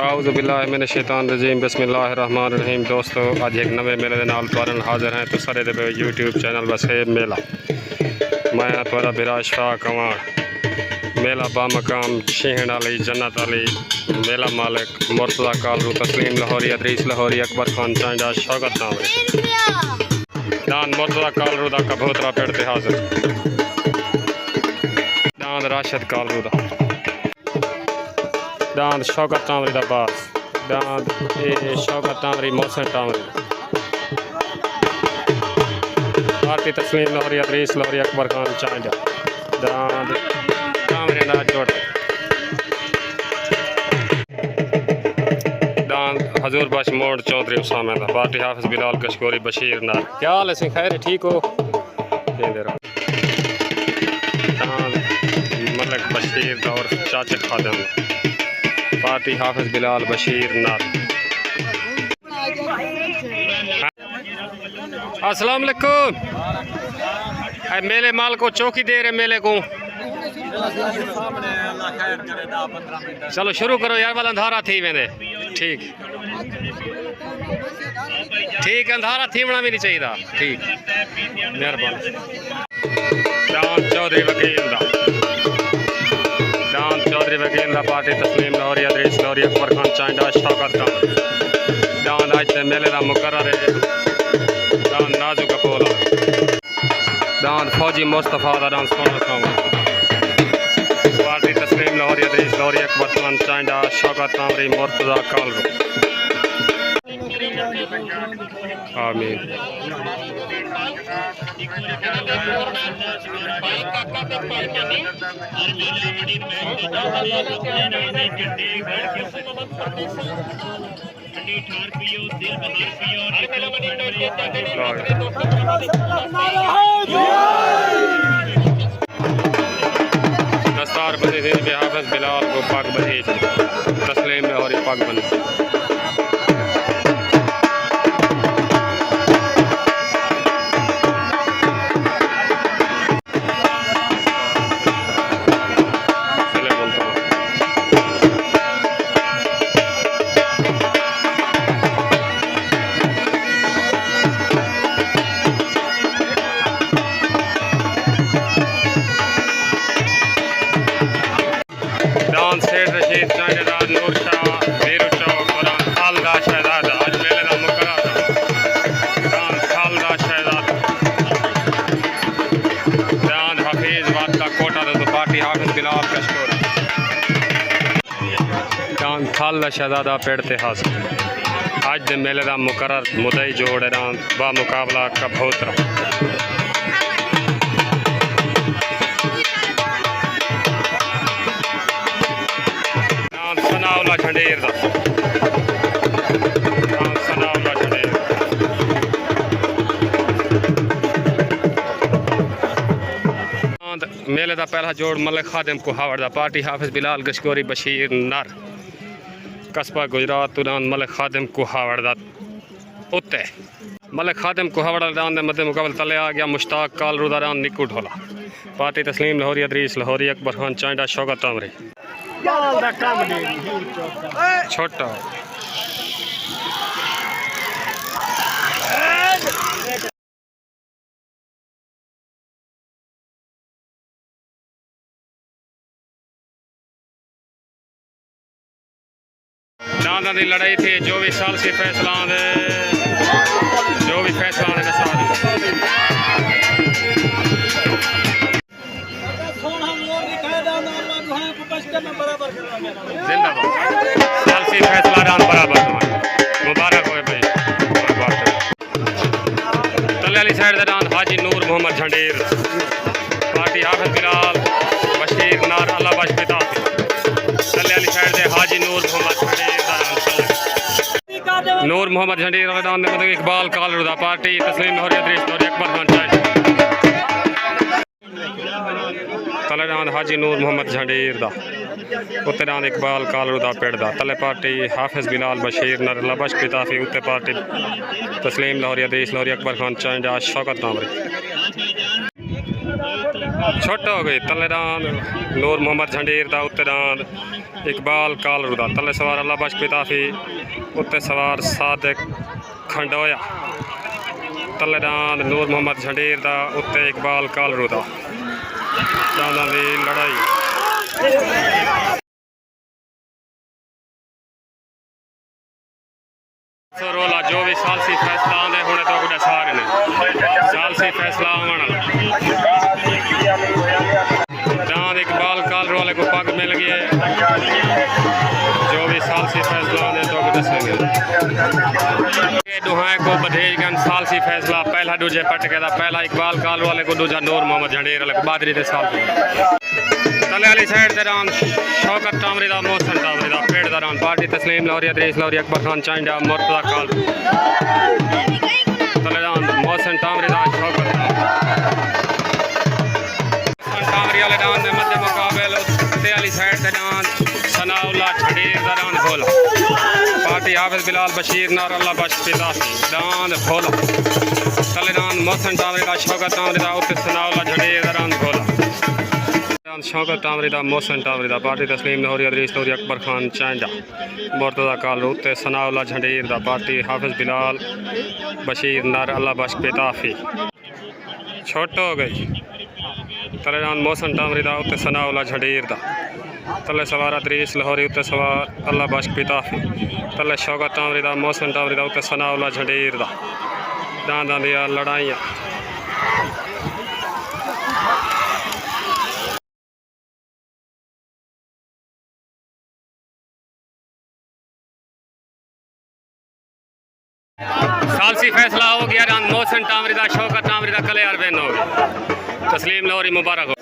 आउज़ुबिल्लाहिमिनश्शैतानिर्रजीम बिस्मिल्लाहिर्रहमानिर्रहीम। दोस्तों अज एक नवे मेले के नाल तुहाडे हाजिर हैं। तो सारे दे यूट्यूब चैनल वसेब मेला। मैं तुहाडा बिरा अशफाक कवाण। मेला बामकाम शीहण अली जन्नत अली मेला मालिक मुर्तज़ा कालरू तस्लीम लाहौरी अदरीस लाहौरी अकबर खान चांडा शौकत नावरे दान मुर्तज़ा कालरू दा कबूतरा पेड़ ते हाजिर दान राशिद कालरू दा दान शौकत टावरी दा बास दान शौकत टावरी मोहसिन टावरी भारती तस्लीम लाहौरी अदरीस लाहौरी अकबर खान चांडा दान टावरी दा जोड़ दान हजूर बश मोड़ चौधरी उसामा दा पार्टी हाफिज बिलाल कशकोरी बशीर नार। क्या हाल है खैर ठीक हो? दान मलिक बशीर दा और चाचे खादम पार्टी हाफिज बिलाल बशीर नार। अस्सलाम वालेकुम। मेले माल को चौकी दे रहे मेले को। चलो शुरू करो यार वाला अंधारा थी वेंदे। ठीक ठीक अंधारा थीवना भी नहीं चाहिए। ठीक मेहरबानी। दान चौधरी वकील दा दान चौधरी वकील दा पार्टी तस्लीम लाहौरी अदरीस लाहौरी अकबर खान चांडा शौकत का दान आज मेले का मुकर्रर है। दान नाजू कपोला दान फौजी मुस्तफ़ा दा डांस पार्टी तस्लीम लाहौरी अदरीस लाहौरी अकबर खान चांडा शौकत कामरी मुर्तज़ा कालरू। आमीन। दस्तार बनी हाफिज बिलाल को पाक बनी तस्लीम लाहौरी पाक बनी सेठ रशीद चांडेदार नूर शाह वीरू चौक और खालदा शहजाद आज मेले का मुकर्रर दान खालदा शहजाद दान हफीज वाद का कोटा दो पार्टी हाफिज बिलाल कशकोरी दान खालदा शहजादा पेड़ते हाजिर आज दे मेले का मुकर्रर मुदई जोड़ दान बा मुकाबला कबूतरा सनावला झंडेर दा सनावला झंडेर मेले का पहला जोड़ मलिक खादिम को हावड़ दा पार्टी हाफिज बिलाल कशकोरी बशीर नर कस्बा गुजरात तुरान मलिक खादिम को हावड़ दा उत्ते मलिक खादिम को हावड़ दान दे मध्य मुकाबल तले आ गया मुश्ताक कालरू दा दान निकू ढोला पार्टी तस्लीम लाहौरी अदरीस लाहौरी अकबर खान चांडा शौकत तामरी छोटा दादा की लड़ाई थी जो भी साल से फैसला जो भी फैसला सालसी फैसला दान बराबर मुबारक हो भाई। तले वाली साइड का दान हाजी नूर मोहम्मद झंडेर पार्टी हाफिज बिलाल बशीर नार अल्लाह बश पिता तले वाली साइड से हाजी नूर मोहम्मद झंडेर नूर मोहम्मद झंडेर दान मतलब इकबाल कालरू दा पार्टी तस्लीम लाहौरी अदरीस लाहौरी अकबर खान चांडा तले दान हाजी नूर मोहम्मद झंडेर दा उत्ते दान इकबाल कालरू दा पेड़ दा तले पार्टी हाफिज बिलाल बशीर नर लबश पिताफी उत्ते पार्टी तस्लीम लाहौरी अदरीस लाहौरी अकबर खान चांडा शौकत नामरी छोट हो गई तले रान नूर मोहम्मद झंडीर दा उत्ते रान इकबाल कालरू दा तले सवार अल्लाह बख्श पिताफी उत्ते सवार सादिक खंडोया तले रान नूर मोहम्मद झंडीर दा उत्ते इकबाल कालरू दा दाना दी लड़ाई रोला जो भी सालसी फैसला आंदे हुणे तो गुडे सारे ने सालसी फैसला आवन दान इकबाल कालरू वाले को पग मिल गए जो भी सालसी फैसला आंदे तो गुडे दसेंगे दुहाए को बधेज गन सालसी फैसला पहला दूजे पटके दा पहला इकबाल कालरू वाले को दूजा नूर मोहम्मद झंडीर वाले को बादरी दे साल तले वाली साइड दे रान शौकत तामरी दा मोहसन तामरी दा पेड़ दा रान पार्टी तस्लीम लाहौरी अदरीस लाहौरी अकबर खान चांडा मुर्तजा काल तले रान मोहसन तामरी दा शौकत तामरी वाले रान दे मध्य मुकाबल ते वाली साइड दे रान सनाउल्लाह झंडीर दा रान खोला पार्टी हाफिज बिलाल बशीर नार अल्लाह बख्श पिताफी दान खोला तले रान मोहसन तामरी दा शौकत तामरी दा उत्ते सनाउल्लाह झंडीर दा रान खोला शौकत तामरी दा मोहसन तामरी दा पार्टी तस्लीम लाहौरी अदरीस लाहौरी अकबर खान चांडा मुर्तजा कालरू उत्ते सनाउल्लाह झंडीर दा पार्टी हाफिज बिलाल बशीर नार अल्लाह बख्श पिताफी छोट हो गई तले रान मोहसन तामरी दा उत्ते सनाउल्लाह झंडीर दा तले सवार अदरीस लाहौरी उत्ते सवार अल्लाह बख्श पिताफी तले शौकत तामरी दा मोहसन तामरी दा उत्ते सनाउल्लाह झंडीर दा दांदा दिया लड़ाइयाँ सालसी फैसला हो गया रान मोहसन तामरी दा शौकत तामरी दा कले अरबेन हो गया तस्लीम लाहौरी मुबारक हो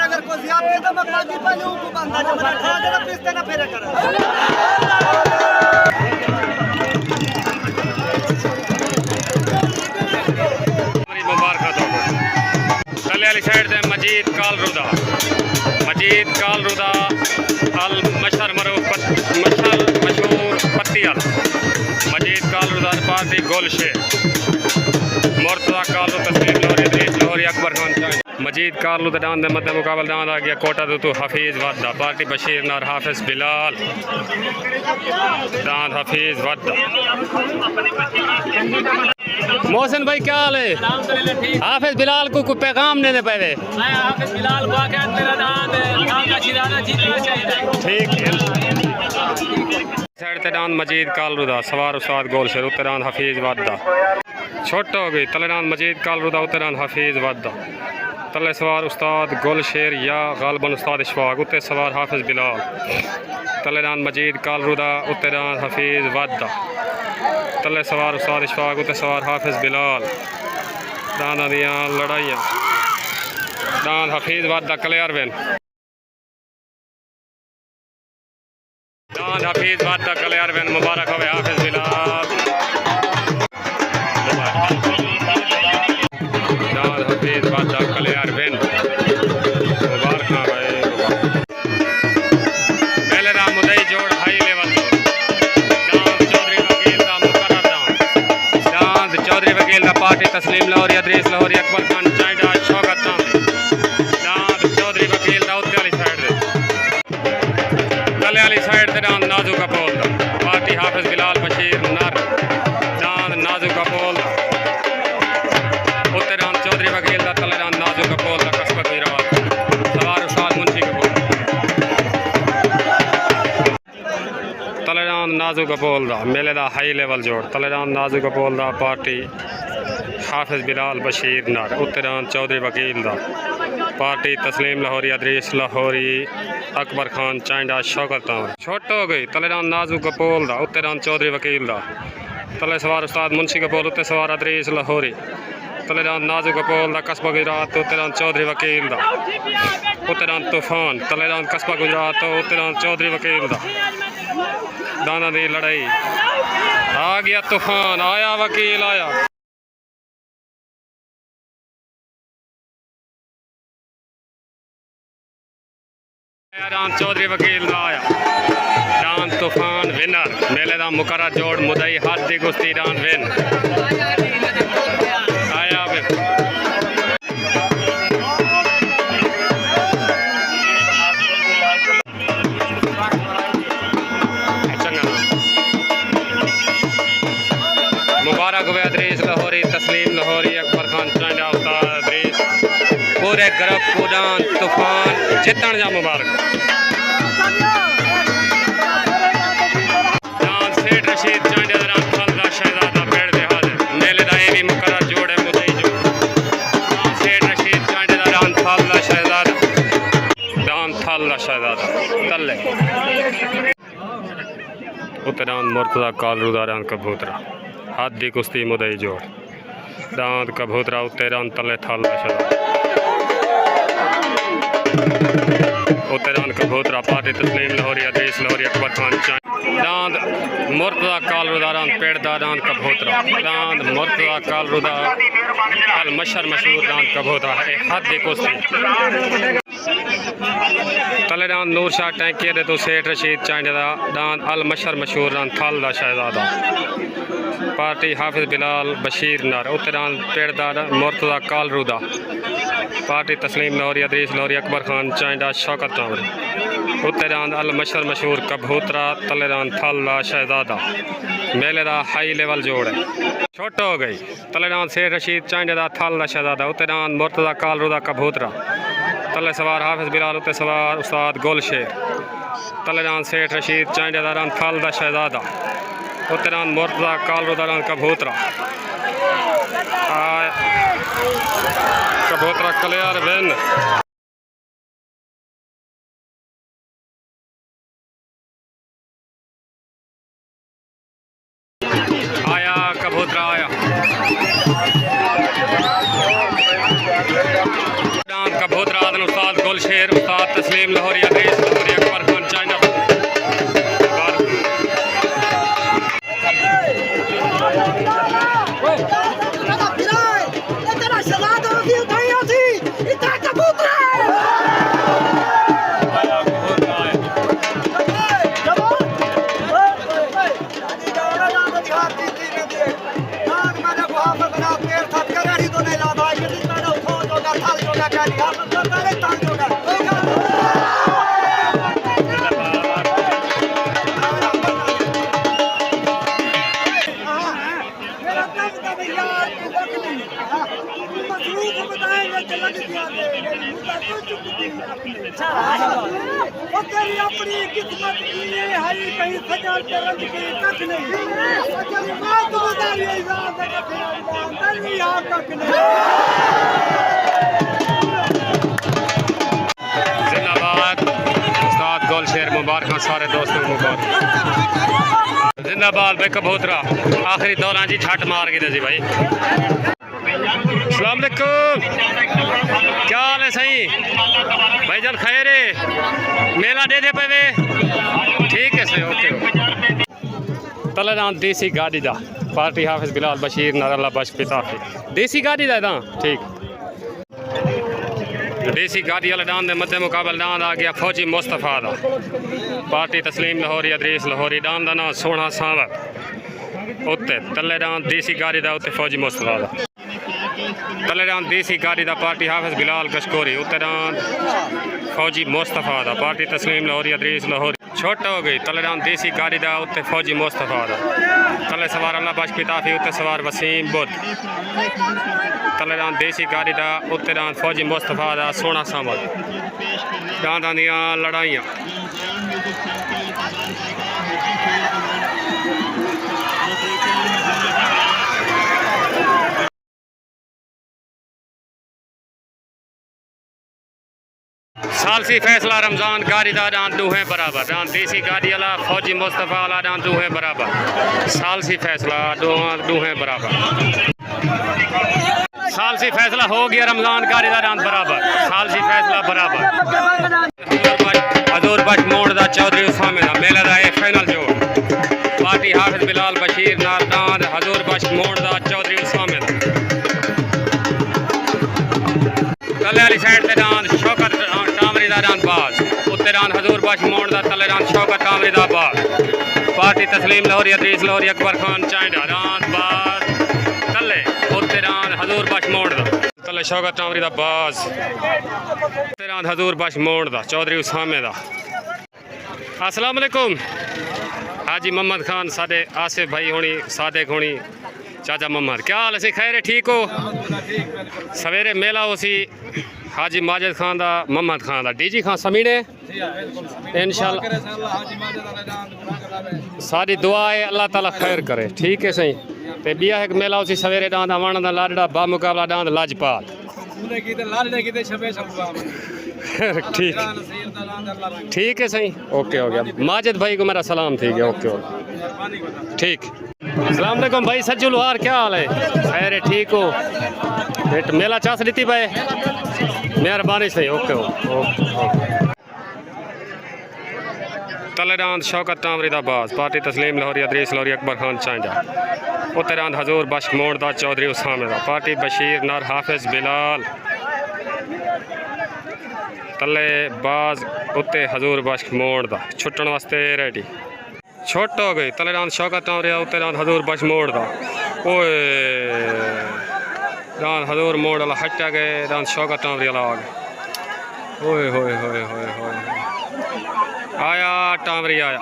अगर कोई ज्यादा तो मैं पाजी पाजी को बंदा जब मैं खा देना पिसते ना फेरे कर मुबारक हो तले वाली साइड से मजीद कालरू दा अल मशहूर पत्तियाल मजीद कालरू दा पार्टी गोलशे मुर्तजा कालरू तस्लीम लाहौरी अदरीस लाहौरी अकबर खान चांडा मजीद कालरू दा दान दे मध्य मुकाबल दान आ गया कोटा तो हफीज वद्दा पार्टी बशीर नार हाफिज बिलाल दान हफीज वद्दा मोहसिन भाई क्या हाल है हाफिज बिलाल को पैगाम देने पहले हाफिज बिलाल को आके मेरा दान का शिराना जीतना चाहिए ठीक है साइड ते दान मजीद कालरू दा सवार उस्ताद गोलशेर उत्तरान हफीज वद्दा छोट हो गई तलेरान मजीद कालरू दा उत्तरान हफीज वद्दा तले सवार उस्ताद गोलशेर या गालबन उस्ताद इशफाक उत्ते सवार हाफिज बिलाल तलेरान मजीद कालरू दा उत्तरान हफीज वद्दा तले सवार उस्ताद इशफाक उत्ते सवार हाफिज बिलाल दाना दियाँ लड़ाइयाँ दान हफीज वद्दा कले अरबेन दान हफीज वद्दा कले अरबेन मुबारक हो हाफिज बिलाल दान हफीज वद्दा कले अरबेन मुबारक हो पहले राम मुदई जोड़ हाई लेवल पार्टी तस्लीम लाहौरी अदरीस लाहौरी अकबर खान चांडा शौकत तामरी दांद चौधरी वकील दा उत्ते वाली साइड दे तले वाली साइड ते दांद नाजू कपोल दा पार्टी हाफिज बिलाल बशीर नर दांद नाजू कपोल उत्ते दांद चौधरी वकील दा तले दांद नाजू कपोल दा कस्बा गुजरात सवार उस्ताद मुंशी कपोल तले दांद नाजू कपोल दा मेले दा हाई लेवल जोड़ तले दांद नाजू कपोल दा पार्टी हाफिज बिलाल बशीर नार उत्तरान चौधरी वकील दा पार्टी तस्लीम लाहौरी अदरीस लाहौरी अकबर खान चांडा शौकत तामरी छोट हो गई तलेरान नाजू कपोल दा उत्तरान चौधरी वकील दा तले सवार उस्ताद मुंशी कपोल उत्ते सवार अदरीस लाहौरी तलेरान नाजू कपोल दा कस्बा गुजरात उत्तरान चौधरी वकील दा उत्तरान तूफान तलेरान कस्बा गुजरात उत्तरान चौधरी वकील दा दाना दी लड़ाई आ गया तूफान आया वकील आया चौधरी वकील दा आया तूफान विनर मेले का मुकर्रर जोड़ मुदई हाथ की कुश्ती डान विन आया मुबारक हुए अदरीस लाहौरी तस्लीम लाहौरी अकबर खान चांडा उस्ताद अदरीस पूरे ग्रुप उड़ान तूफान जितन जा मुबारक जान सेठ रशीद चांडे दरान फलदा शहजादा पेड़ दे हाजिर मेले दा ए भी मुकर्रर जोड़ है मुदई जो जान सेठ रशीद चांडे दरान फलदा शहजादा तल्ले उतरान मुर्तजा कालरू दारान कबूतरा हाथ दी कुश्ती मुदई जोड़ दांत कबूतरा उत्तेरान तले थाला शहजादा उत्तरान कबूतरा पार्टी तस्लीम लाहौरी अदरीस लाहौरी अकबर खान चांद दांद मुर्तजा कालरुदारान पेड़दा दांद कबूतरा दांद मुर्तजा कालरुदा अल मशर मशहूर दांद कबूतरा है हद दी कुश्ती तले दांद नूर शाह टैंकी दे तो सेठ रशीद चांडे दा दांद अल मशर मशहूर दांद थाल दा शहजादा पार्टी हाफिज बिलाल बशीर नार उत्तरान पेड़दा मुर्तजा कालरुदा पार्टी तस्लीम लाहौरी अदरीस लाहौरी अकबर खान चांडा शौकत टावर उत्तरान अल मशर मशहूर कबूतरा तलेरान थाला शहजादा मेले का हाई लेवल जोड़ है छोट हो गई तलेरान सेठ रशीद चांडे का थाला शहजादा उत्तरान मुर्तजा कालरुदा कबूतरा तले सवार हाफिज बिलाल उत्ते सवार उस्ताद गोलशेर तलेरान सेठ रशीद चांडे दारान थाला शहजादा उत्तरान मुर्तजा कालरुदा कबूतरा कबूतरा कलियार बिन आया कबूतरा आया कबूतरा उस्ताद गुलशेर उस्ताद तस्लीम लाहौरी अदरीस लाहौरी अकबर खान चांडा अपनी किस्मत कहीं सजा रंग की कख नहीं जिंदाबाद उस्ताद गोलशेर मुबारक सारे दोस्तों को मुबारक जिंदाबाद भाई कबूतरा आखिरी दौरान जी छट मार के जी भाई अस्सलाम वालेकुम क्या हाल है सही भाई जान खैर है मेला दे दे पे ठीक है सही ओके तलेरान देसी गाड़ी दा पार्टी हाफिज बिलाल बशीर नारला बश पिताफी देसी गाड़ी दा ठीक देसी गाड़ी वाले डांद मध्य मुकाबल डांद आ गया फौजी मुस्तफ़ा दा पार्टी तस्लीम लाहौरी अदरीस लाहौरी डांद का ना सोना सांवर उत्ते तलेरान देसी गाड़ी दा उत्ते फौजी मुस्तफ़ा दा तलेरान देसी गाड़ी दा पार्टी हाफिज बिलाल कशकोरी उत्तरान फौजी मुस्तफ़ा दा पार्टी तस्लीम लाहौरी अदरीस लाहौरी छोटा हो गई तलेरान देसी गाड़ी दा उत्ते फौजी मुस्तफ़ा दा तले सवार अल्लाह बश पिताफी उत्ते सवार वसीम बुद्ध तलेरान देसी गाड़ी दा उत्तरान फौजी मुस्तफ़ा दा सोना सामल डांदा दियां लड़ाइयाँ सालसी फैसला रमजान गाड़ी दा डांद दूहे बराबर डांद देसी गाड़ी वाला फौजी मुस्तफ़ा वाला डांद दूहे बराबर सालसी फैसला दूहे बराबर सालसी फैसला हो गया रमजान गाड़ी दा डांद बराबर सालसी फैसला बराबर हजूर बश मोड़ दा चौधरी उस्मान दा मेले दा एक फाइनल जोड़ पार्टी हाफिज बिलाल बशीर नाल डांद हजूर बश मोड़ दा चौधरी उस्मान दा कले वाली साइड से डांद शौकत टामरी दा डांद बाज उत्ते रान हजूर बख्श मोड़ दा तले रान शौकत कामरी दा बाग पार्टी तस्लीम लाहौरी अदरीस लाहौरी अकबर खान चांडा रान बाग तले उत्ते रान हजूर बख्श मोड़ दा तले शौकत कामरी दा बाज उत्ते रान हजूर बख्श मोड़ दा चौधरी उसामे दा। अस्सलाम वालेकुम हाजी मोहम्मद खान साडे आसिफ भाई होनी सादिक होनी चाचा मोहम्मद क्या हाल है खैर ठीक हो सवेरे मेला उसी हाजी माजिद खान दा मोहम्मद खान दा डीजी खान समीने इंशाल्लाह सारी दुआ है अल्लाह ताला खैर करे ठीक है सही ते बिया एक मेला उसी सवेरे डांद वाण दा लाडड़ा बा मुकाबला डांद लाजपाल ठीक ठीक है सही ओके हो गया माजिद भाई को मेरा सलाम ठीक है ओके ठीक। अस्सलाम वालेकुम भाई सज्जू लोहार क्या हाल है खैर ठीक हो एक मेला चास लीती भाई मेहरबानी सही ओके तले रांद शौकत कामरी दा बाज पार्टी तस्लीम लाहौरी अदरीस लाहौरी अकबर खान चांडा उत्ते रांद हजूर बख्श मोड़ दा चौधरी उसामे दा पार्टी बशीर नर हाफिज बिलाल तले बाज उत्ते हजूर बख्श मोड़ दा छुट्टन वास्ते रेडी छोट हो गई तले रांद शौकत कामरी उत्ते रांद हजूर बख्श मोड़ दा ओए रांद हजूर मोड़ वाला हटा गए रांद शौकत कामरी वाला आ गए ओए होए होए होए होए आया टामरी आया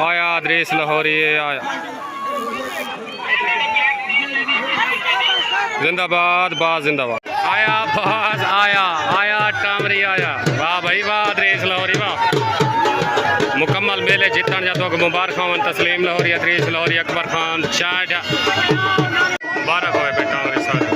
आया अदरीस लाहौरी आया जिंदाबाद बाज जिंदाबाद आया बाज आया आया टामरी आया वाह भाई वाह अदरीस लाहौरी वाह मुकम्मल मेले जीतन जा तो मुबारक हो तस्लीम लाहौरी अदरीस लाहौरी अकबर खान चांडा मुबारक हो बेटा और सारे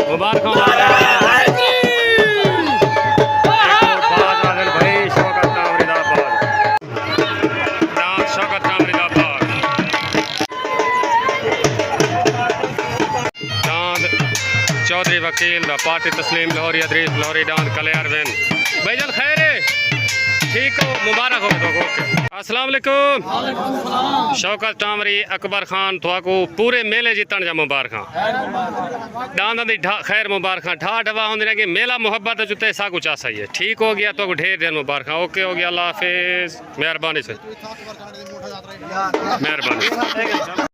मुबारक हो भाई शौकत कामरी दा बाग राम शौकत कामरी दा बाग डांद चौधरी वकील दा पार्टी तस्लीम लाहौरी अदरीस लाहौरी डांद कलियार वेन भाईजान खैर है ठीक हो मुबारक हो तो ओके। अस्सलाम वालेकुम शौकत कामरी अकबर खान थोको पूरे मेले जीतन जा मुबारक डांदा दी खैर मुबारक ठा ढवा होंगे कि मेला मुहब्बत जुते सा कुछ आ सही है ठीक हो गया तो ढेर ढेर मुबारक ओके हो गया अल्लाह हाफिज मेहरबानी से मेहरबानी।